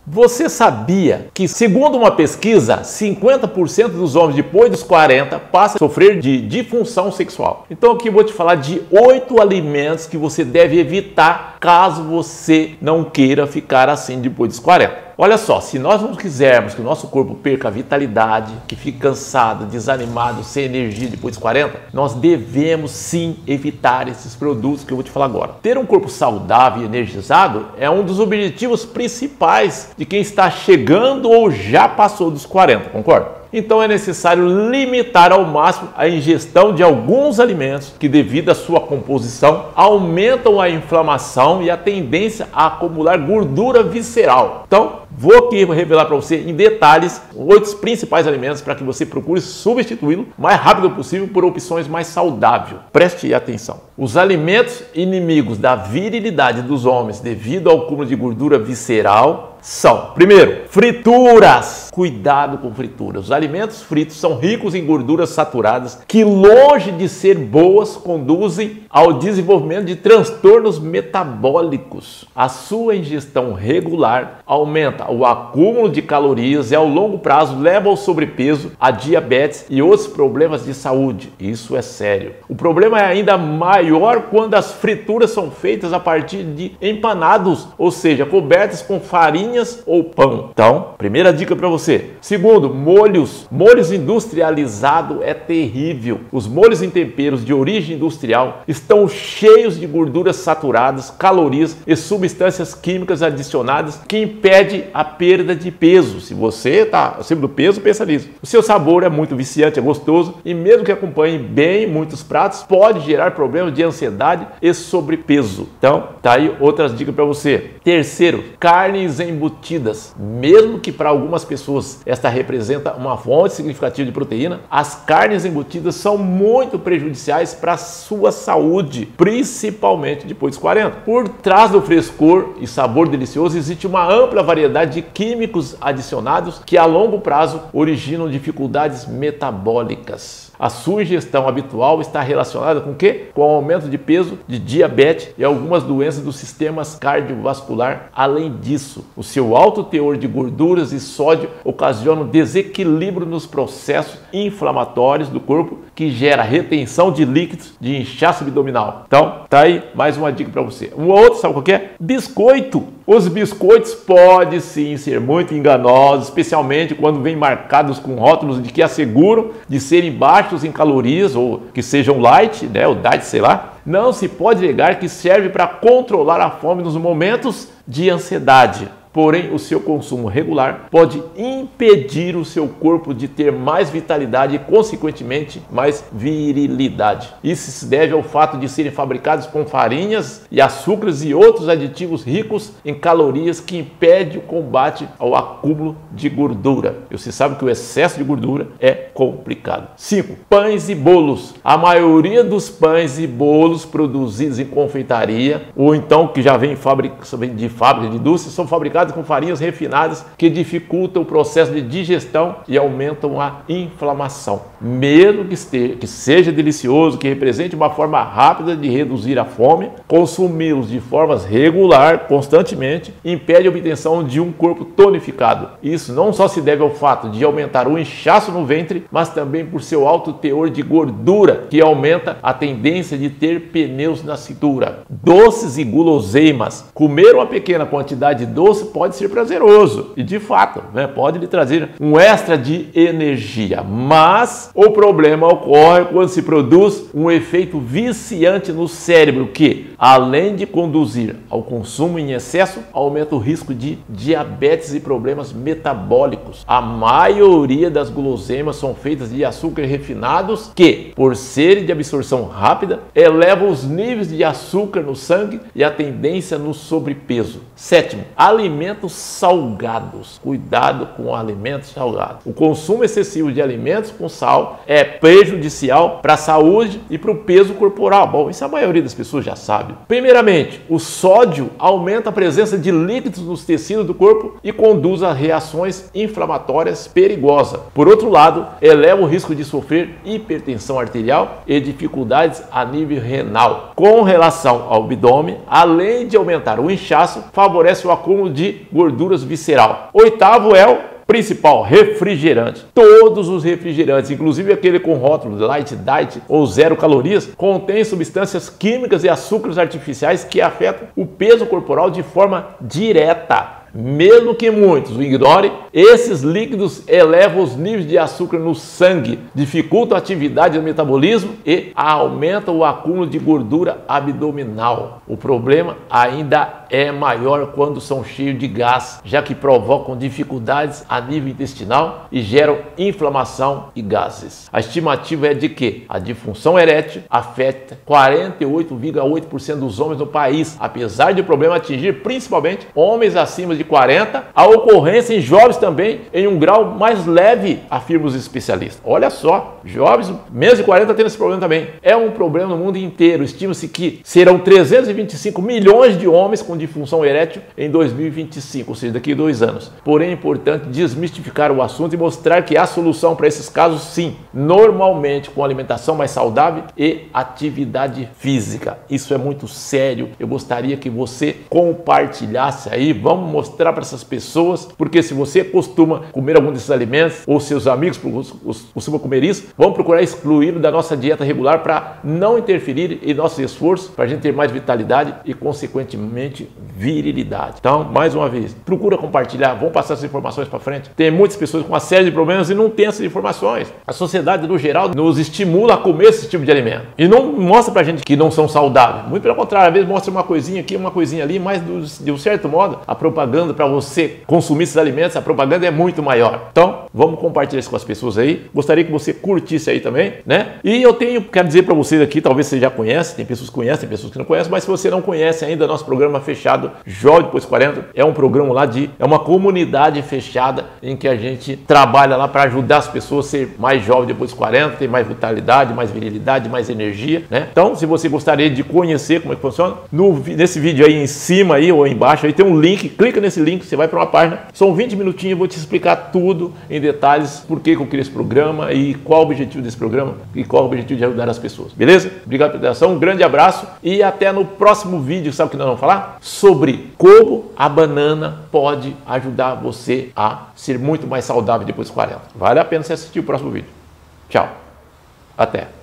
Você sabia que, segundo uma pesquisa, 50% dos homens depois dos 40 passam a sofrer de disfunção sexual? Então aqui eu vou te falar de 8 alimentos que você deve evitar caso você não queira ficar assim depois dos 40. Olha só, se nós não quisermos que o nosso corpo perca a vitalidade, que fique cansado, desanimado, sem energia depois dos 40, nós devemos sim evitar esses produtos que eu vou te falar agora. Ter um corpo saudável e energizado é um dos objetivos principais de quem está chegando ou já passou dos 40, concorda? Então é necessário limitar ao máximo a ingestão de alguns alimentos que, devido à sua composição, aumentam a inflamação e a tendência a acumular gordura visceral. Então, vou aqui revelar para você em detalhes 8 principais alimentos para que você procure substituí-lo o mais rápido possível por opções mais saudáveis. Preste atenção. Os alimentos inimigos da virilidade dos homens devido ao acúmulo de gordura visceral são, primeiro, frituras. Cuidado com frituras. Os alimentos fritos são ricos em gorduras saturadas que, longe de ser boas, conduzem ao desenvolvimento de transtornos metabólicos. A sua ingestão regular aumenta o acúmulo de calorias e, ao longo prazo, leva ao sobrepeso, a diabetes e outros problemas de saúde. Isso é sério. O problema é ainda maior quando as frituras são feitas a partir de empanados, ou seja, cobertas com farinhas ou pão. Então, primeira dica para você. Segundo, molhos. Molhos industrializados é terrível. Os molhos em temperos de origem industrial estão cheios de gorduras saturadas, calorias e substâncias químicas adicionadas que impedem a perda de peso. Se você está acima do peso, pensa nisso. O seu sabor é muito viciante, é gostoso e, mesmo que acompanhe bem muitos pratos, pode gerar problemas de ansiedade e sobrepeso. Então, tá aí outras dicas para você. Terceiro, carnes embutidas. Mesmo que para algumas pessoas esta representa uma fonte significativa de proteína, as carnes embutidas são muito prejudiciais para a sua saúde, principalmente depois dos 40. Por trás do frescor e sabor delicioso existe uma ampla variedade de químicos adicionados que, a longo prazo, originam dificuldades metabólicas. A sua ingestão habitual está relacionada com o quê? Com o aumento de peso, de diabetes e algumas doenças do sistema cardiovascular. Além disso, o seu alto teor de gorduras e sódio ocasiona um desequilíbrio nos processos inflamatórios do corpo, que gera retenção de líquidos, de inchaço abdominal. Então, tá aí mais uma dica para você. Um outro, sabe qual que é? Biscoito. Os biscoitos podem sim ser muito enganosos, especialmente quando vêm marcados com rótulos de que asseguram de serem baixos em calorias ou que sejam light, né, ou diet, sei lá. Não se pode negar que serve para controlar a fome nos momentos de ansiedade. Porém, o seu consumo regular pode impedir o seu corpo de ter mais vitalidade e, consequentemente, mais virilidade. Isso se deve ao fato de serem fabricados com farinhas e açúcares e outros aditivos ricos em calorias que impedem o combate ao acúmulo de gordura. E você sabe que o excesso de gordura é complicado. 5. Pães e bolos. A maioria dos pães e bolos produzidos em confeitaria ou então que já vem de fábrica de indústria são fabricados com farinhas refinadas que dificultam o processo de digestão e aumentam a inflamação. Mesmo que seja delicioso, que represente uma forma rápida de reduzir a fome, consumi-los de forma regular, constantemente, impede a obtenção de um corpo tonificado. Isso não só se deve ao fato de aumentar o inchaço no ventre, mas também por seu alto teor de gordura, que aumenta a tendência de ter pneus na cintura. Doces e guloseimas. Comer uma pequena quantidade de doce pode ser prazeroso e, de fato, pode lhe trazer um extra de energia, mas o problema ocorre quando se produz um efeito viciante no cérebro que, além de conduzir ao consumo em excesso, aumenta o risco de diabetes e problemas metabólicos. A maioria das guloseimas são feitas de açúcar refinados que, por serem de absorção rápida, elevam os níveis de açúcar no sangue e a tendência no sobrepeso. Sétimo, alimentos salgados. Cuidado com alimentos salgados. O consumo excessivo de alimentos com sal é prejudicial para a saúde e para o peso corporal. Bom, isso a maioria das pessoas já sabe. Primeiramente, o sódio aumenta a presença de líquidos nos tecidos do corpo e conduz a reações inflamatórias perigosas. Por outro lado, eleva o risco de sofrer hipertensão arterial e dificuldades a nível renal. Com relação ao abdômen, além de aumentar o inchaço, favorece o acúmulo de de gorduras visceral. Oitavo é o principal, refrigerante. Todos os refrigerantes, inclusive aquele com rótulo Light Diet ou 0 calorias, contém substâncias químicas e açúcares artificiais que afetam o peso corporal de forma direta. Mesmo que muitos o ignorem, esses líquidos elevam os níveis de açúcar no sangue, dificultam a atividade do metabolismo e aumentam o acúmulo de gordura abdominal. O problema ainda é maior quando são cheios de gás, já que provocam dificuldades a nível intestinal e geram inflamação e gases. A estimativa é de que a disfunção erétil afeta 48,8% dos homens no país, apesar de o problema atingir principalmente homens acima de 40, a ocorrência em jovens também em um grau mais leve, afirmam os especialistas. Olha só, jovens menos de 40 tendo esse problema também. É um problema no mundo inteiro. Estima-se que serão 325 milhões de homens com disfunção erétil em 2025, ou seja, daqui a 2 anos. Porém, é importante desmistificar o assunto e mostrar que há solução para esses casos sim, normalmente com alimentação mais saudável e atividade física. Isso é muito sério. Eu gostaria que você compartilhasse aí, vamos mostrar para essas pessoas, porque se você costuma comer algum desses alimentos ou seus amigos costumam comer isso, vamos procurar excluí-lo da nossa dieta regular para não interferir em nossos esforços, para a gente ter mais vitalidade e consequentemente virilidade. Então, mais uma vez, procura compartilhar, vamos passar essas informações para frente. Tem muitas pessoas com uma série de problemas e não tem essas informações. A sociedade no geral nos estimula a comer esse tipo de alimento e não mostra para a gente que não são saudáveis. Muito pelo contrário, às vezes mostra uma coisinha aqui, uma coisinha ali, mas de um certo modo a propaganda para você consumir esses alimentos, a propaganda é muito maior. Então, vamos compartilhar isso com as pessoas aí. Gostaria que você curtisse aí também, né? E quero dizer para vocês aqui, talvez você já conhece, tem pessoas que conhecem, tem pessoas que não conhecem, mas se você não conhece ainda, nosso programa fechado, Jovem Depois 40, é um programa lá é uma comunidade fechada em que a gente trabalha lá para ajudar as pessoas a ser mais jovem depois dos 40, ter mais vitalidade, mais virilidade, mais energia, né? Então, se você gostaria de conhecer como é que funciona, nesse vídeo aí em cima aí ou embaixo aí tem um link, clica nesse link, você vai para uma página, são 20 minutinhos, eu vou te explicar tudo em detalhes, por que eu criei esse programa e qual o objetivo desse programa e qual o objetivo de ajudar as pessoas, beleza? Obrigado pela atenção, um grande abraço e até no próximo vídeo. Sabe o que nós vamos falar? Sobre como a banana pode ajudar você a ser muito mais saudável depois dos 40. Vale a pena você assistir o próximo vídeo. Tchau. Até.